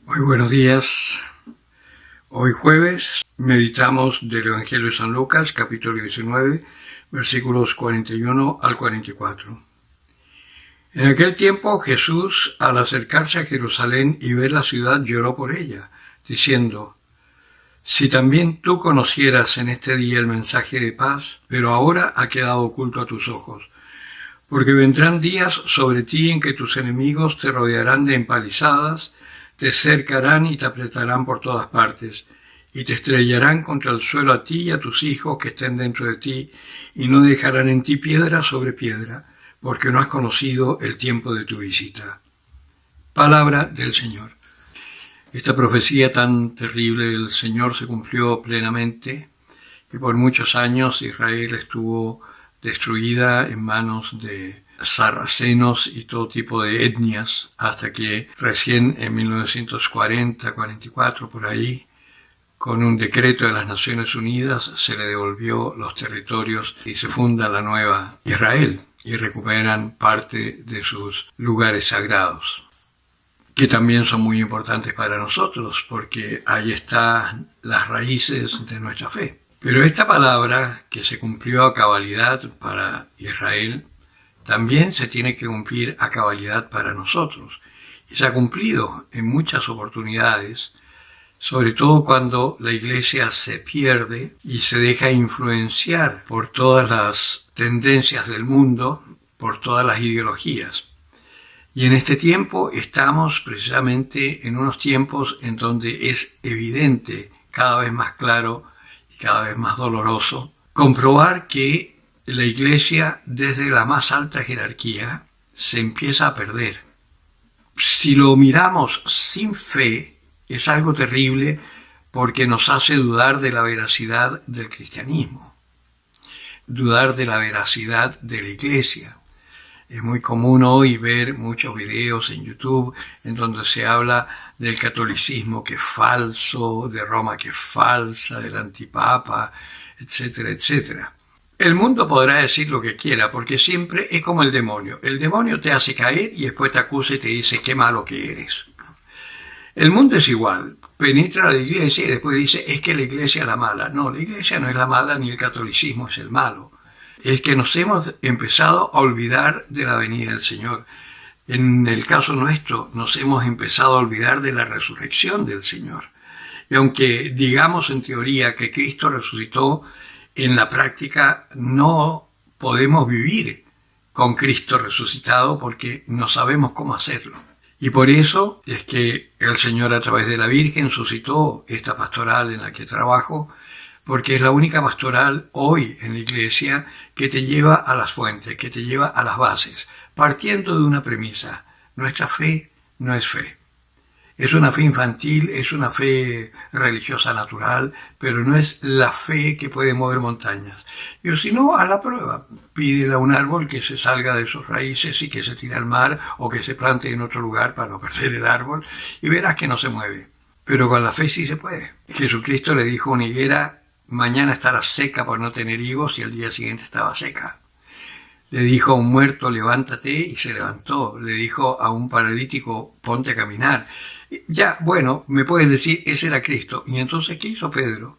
Muy buenos días. Hoy jueves meditamos del Evangelio de San Lucas, capítulo 19, versículos 41 al 44. En aquel tiempo Jesús, al acercarse a Jerusalén y ver la ciudad, lloró por ella, diciendo: Si también tú conocieras en este día el mensaje de paz, pero ahora ha quedado oculto a tus ojos. Porque vendrán días sobre ti en que tus enemigos te rodearán de empalizadas, te cercarán y te apretarán por todas partes, y te estrellarán contra el suelo a ti y a tus hijos que estén dentro de ti, y no dejarán en ti piedra sobre piedra, porque no has conocido el tiempo de tu visita. Palabra del Señor. Esta profecía tan terrible del Señor se cumplió plenamente, que por muchos años Israel estuvo destruida en manos de sarracenos y todo tipo de etnias, hasta que recién en 1940-44, por ahí, con un decreto de las Naciones Unidas, se le devolvió los territorios y se funda la nueva Israel y recuperan parte de sus lugares sagrados, que también son muy importantes para nosotros, porque ahí están las raíces de nuestra fe. Pero esta palabra, que se cumplió a cabalidad para Israel, también se tiene que cumplir a cabalidad para nosotros. Y se ha cumplido en muchas oportunidades, sobre todo cuando la Iglesia se pierde y se deja influenciar por todas las tendencias del mundo, por todas las ideologías. Y en este tiempo estamos precisamente en unos tiempos en donde es evidente, cada vez más claro y cada vez más doloroso, comprobar que la Iglesia, desde la más alta jerarquía, se empieza a perder. Si lo miramos sin fe, es algo terrible porque nos hace dudar de la veracidad del cristianismo, dudar de la veracidad de la Iglesia. Es muy común hoy ver muchos videos en YouTube en donde se habla del catolicismo que es falso, de Roma que es falsa, del antipapa, etcétera, etcétera. El mundo podrá decir lo que quiera, porque siempre es como el demonio. El demonio te hace caer y después te acusa y te dice qué malo que eres. El mundo es igual. Penetra a la Iglesia y después dice es que la Iglesia es la mala. No, la Iglesia no es la mala ni el catolicismo es el malo. Es que nos hemos empezado a olvidar de la venida del Señor. En el caso nuestro, nos hemos empezado a olvidar de la resurrección del Señor. Y aunque digamos en teoría que Cristo resucitó, en la práctica no podemos vivir con Cristo resucitado porque no sabemos cómo hacerlo. Y por eso es que el Señor, a través de la Virgen, suscitó esta pastoral en la que trabajo, porque es la única pastoral hoy en la Iglesia que te lleva a las fuentes, que te lleva a las bases, partiendo de una premisa: nuestra fe no es fe. Es una fe infantil, es una fe religiosa natural, pero no es la fe que puede mover montañas. Y si no, haz la prueba. Pídele a un árbol que se salga de sus raíces y que se tire al mar o que se plante en otro lugar para no perder el árbol y verás que no se mueve. Pero con la fe sí se puede. Jesucristo le dijo a una higuera: mañana estará seca por no tener higos, y al día siguiente estaba seca. Le dijo a un muerto: levántate, y se levantó. Le dijo a un paralítico: ponte a caminar. Ya, bueno, me puedes decir, ese era Cristo. ¿Y entonces qué hizo Pedro?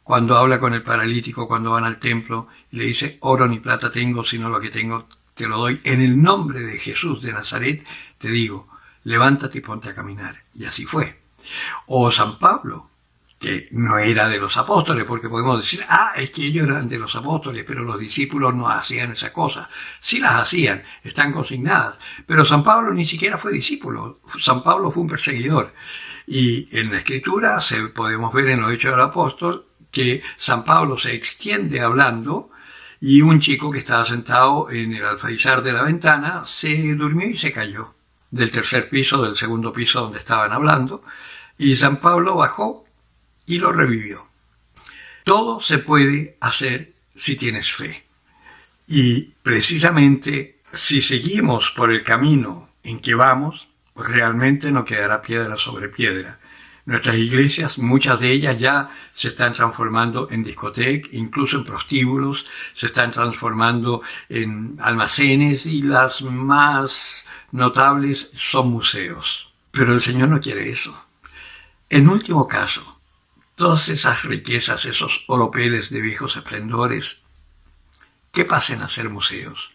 Cuando habla con el paralítico, cuando van al templo, y le dice: oro ni plata tengo, sino lo que tengo te lo doy. En el nombre de Jesús de Nazaret te digo, levántate y ponte a caminar. Y así fue. O San Pablo, que no era de los apóstoles, porque podemos decir, es que ellos eran de los apóstoles, pero los discípulos no hacían esas cosas. Sí las hacían, están consignadas, pero San Pablo ni siquiera fue discípulo. San Pablo fue un perseguidor. Y en la Escritura podemos ver en los Hechos del Apóstol que San Pablo se extiende hablando y un chico que estaba sentado en el alféizar de la ventana se durmió y se cayó del tercer piso, del segundo piso donde estaban hablando, y San Pablo bajó y lo revivió. Todo se puede hacer si tienes fe. Y precisamente si seguimos por el camino en que vamos, pues realmente no quedará piedra sobre piedra. Nuestras iglesias, muchas de ellas ya se están transformando en discotecas, incluso en prostíbulos, se están transformando en almacenes y las más notables son museos. Pero el Señor no quiere eso. En último caso, todas esas riquezas, esos oropeles de viejos esplendores, ¿qué pasen a ser museos?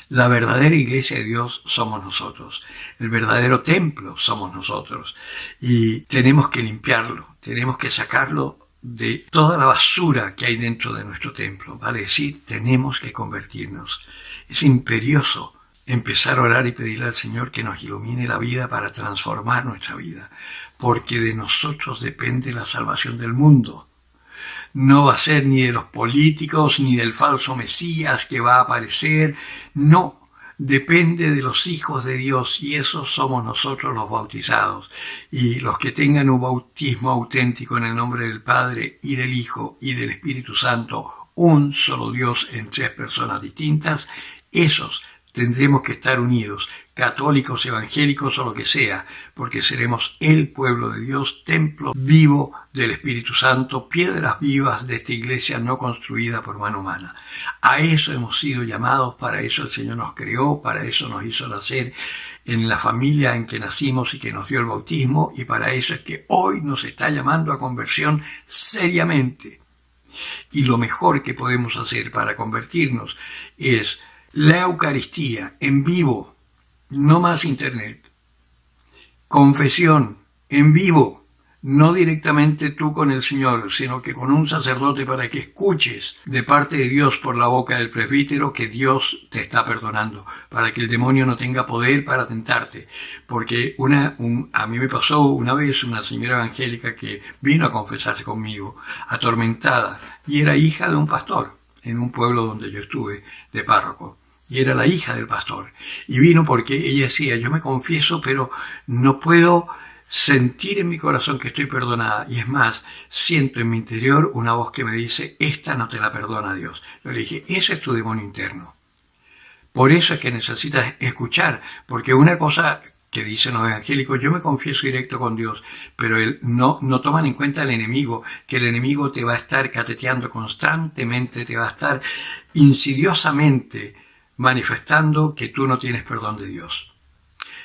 La verdadera iglesia de Dios somos nosotros. El verdadero templo somos nosotros. Y tenemos que limpiarlo, tenemos que sacarlo de toda la basura que hay dentro de nuestro templo. Vale decir, tenemos que convertirnos. Es imperioso empezar a orar y pedirle al Señor que nos ilumine la vida para transformar nuestra vida. Porque de nosotros depende la salvación del mundo. No va a ser ni de los políticos, ni del falso Mesías que va a aparecer. No, depende de los hijos de Dios, y esos somos nosotros los bautizados. Y los que tengan un bautismo auténtico en el nombre del Padre, y del Hijo, y del Espíritu Santo, un solo Dios en tres personas distintas, esos tendremos que estar unidos, católicos, evangélicos o lo que sea, porque seremos el pueblo de Dios, templo vivo del Espíritu Santo, piedras vivas de esta iglesia no construida por mano humana. A eso hemos sido llamados, para eso el Señor nos creó, para eso nos hizo nacer en la familia en que nacimos y que nos dio el bautismo, y para eso es que hoy nos está llamando a conversión seriamente. Y lo mejor que podemos hacer para convertirnos es la Eucaristía en vivo, no más internet. Confesión en vivo, no directamente tú con el Señor, sino que con un sacerdote, para que escuches de parte de Dios por la boca del presbítero que Dios te está perdonando, para que el demonio no tenga poder para tentarte. Porque a mí me pasó una vez una señora evangélica que vino a confesarse conmigo, atormentada, y era hija de un pastor en un pueblo donde yo estuve de párroco. Y era la hija del pastor. Y vino porque ella decía, yo me confieso, pero no puedo sentir en mi corazón que estoy perdonada. Y es más, siento en mi interior una voz que me dice, esta no te la perdona Dios. Yo le dije, ese es tu demonio interno. Por eso es que necesitas escuchar, porque una cosa que dicen los evangélicos, yo me confieso directo con Dios, pero no toman en cuenta el enemigo, que el enemigo te va a estar cateteando constantemente, te va a estar insidiosamente manifestando que tú no tienes perdón de Dios.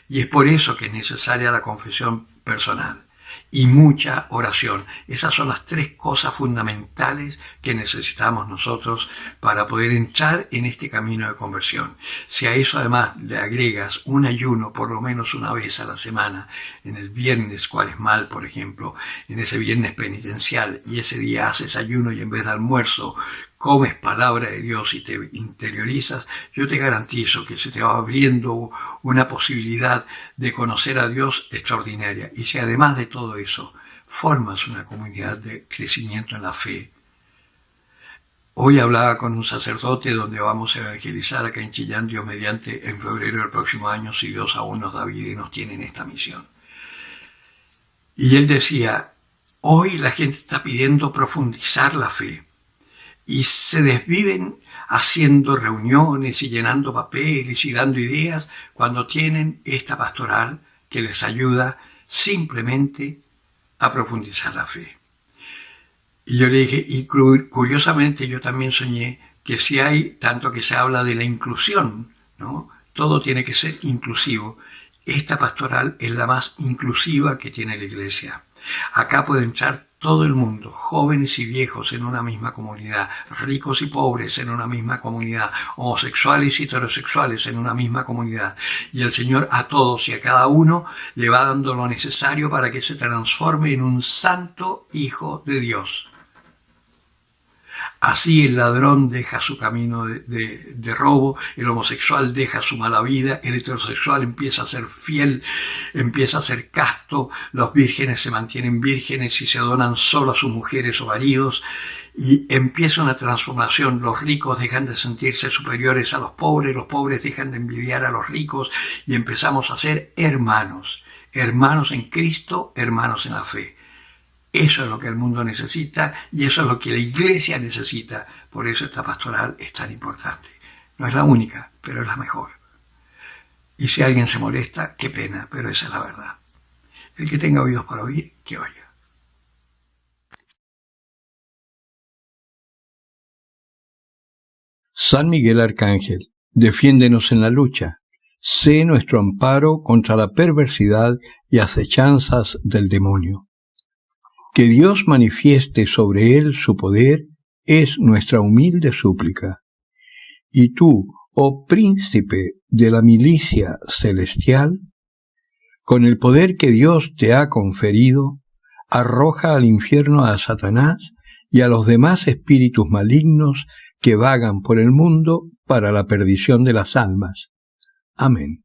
Y es por eso que es necesaria la confesión personal y mucha oración. Esas son las tres cosas fundamentales que necesitamos nosotros para poder entrar en este camino de conversión. Si a eso además le agregas un ayuno por lo menos una vez a la semana, en el viernes cuaresmal, por ejemplo, en ese viernes penitencial, y ese día haces ayuno y en vez de almuerzo comes palabra de Dios y te interiorizas, yo te garantizo que se te va abriendo una posibilidad de conocer a Dios extraordinaria. Y si además de todo eso formas una comunidad de crecimiento en la fe. Hoy hablaba con un sacerdote donde vamos a evangelizar acá en Chillán, Dios mediante, en febrero del próximo año, si Dios aún nos da vida y nos tiene en esta misión. Y él decía, hoy la gente está pidiendo profundizar la fe. Y se desviven haciendo reuniones y llenando papeles y dando ideas cuando tienen esta pastoral que les ayuda simplemente a profundizar la fe. Y yo le dije, y curiosamente yo también soñé que si hay, tanto que se habla de la inclusión, ¿no? Todo tiene que ser inclusivo. Esta pastoral es la más inclusiva que tiene la iglesia. Acá puede entrar todo el mundo, jóvenes y viejos en una misma comunidad, ricos y pobres en una misma comunidad, homosexuales y heterosexuales en una misma comunidad. Y el Señor a todos y a cada uno le va dando lo necesario para que se transforme en un santo hijo de Dios. Así el ladrón deja su camino de robo, el homosexual deja su mala vida, el heterosexual empieza a ser fiel, empieza a ser casto, los vírgenes se mantienen vírgenes y se donan solo a sus mujeres o maridos, y empieza una transformación. Los ricos dejan de sentirse superiores a los pobres dejan de envidiar a los ricos, y empezamos a ser hermanos, hermanos en Cristo, hermanos en la fe. Eso es lo que el mundo necesita y eso es lo que la iglesia necesita. Por eso esta pastoral es tan importante. No es la única, pero es la mejor. Y si alguien se molesta, qué pena, pero esa es la verdad. El que tenga oídos para oír, que oiga. San Miguel Arcángel, defiéndenos en la lucha. sé nuestro amparo contra la perversidad y acechanzas del demonio. Que Dios manifieste sobre él su poder es nuestra humilde súplica. Y tú, oh príncipe de la milicia celestial, con el poder que Dios te ha conferido, arroja al infierno a Satanás y a los demás espíritus malignos que vagan por el mundo para la perdición de las almas. Amén.